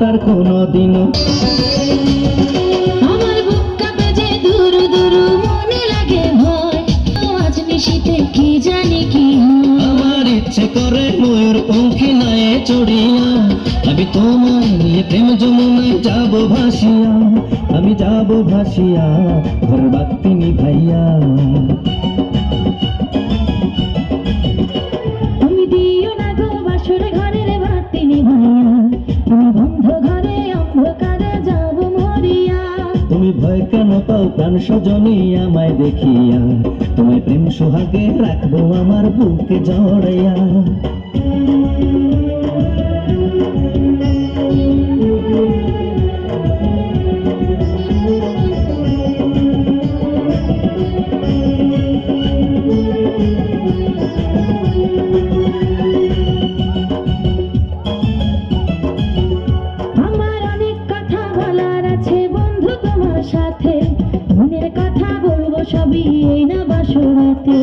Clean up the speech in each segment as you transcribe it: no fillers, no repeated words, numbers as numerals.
তার কোনদিনও আমার বুক কাঁপে যে দূর দূর মনে লাগে ভয় আজ নিশিতে কি জানি কি আমার ইচ্ছে করে ময়ূর পঙ্খী নায়ে চড়িয়া আমি তোমায় নিয়ে প্রেম যমুনায় যাব ভাসিয়া আমি যাব ভাসিয়া ঘর বাতি নিভাইয়া তুমি দিও না গো বাসর ঘরের বাতি নিভাইয়া তুমি বন্ধ ঘরে অন্ধকারে যাব মরিয়া তুমি ভয় কেন পাও প্রাণ সজনী আমায় দেখিয়া তোমায় প্রেম সোহাগে রাখবো আমার বুকে জড়াইয়া আমার অনেক কথা বলার আছে বন্ধু তোমার সাথে মনের কথা বলবো সবই এই না বাসরাতে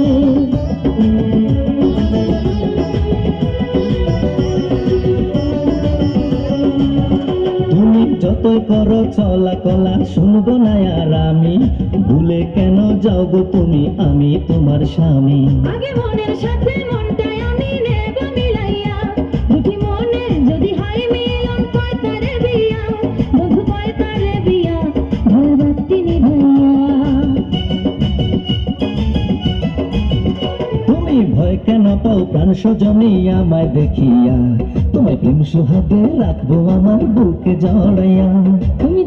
তুমি যতই করো চলা কলা শুনবো না আর আমি ভুলে কেন যাও গো তুমি আমি তোমার স্বামী আগে মনের সাথে মনটাই আমি নেব মিলাইয়া দুটি মনে যদি হয় মিলন কয় তারে বিয়া বন্ধু কয় তারে বিয়া ঘর বাতি নিভাইয়া তুমি ভয় কেন পাও প্রাণ সজনী আমায় দেখিয়া তোমায় প্রেম সোহাগে রাখবো আমার বুকে জড়াইয়া তুমি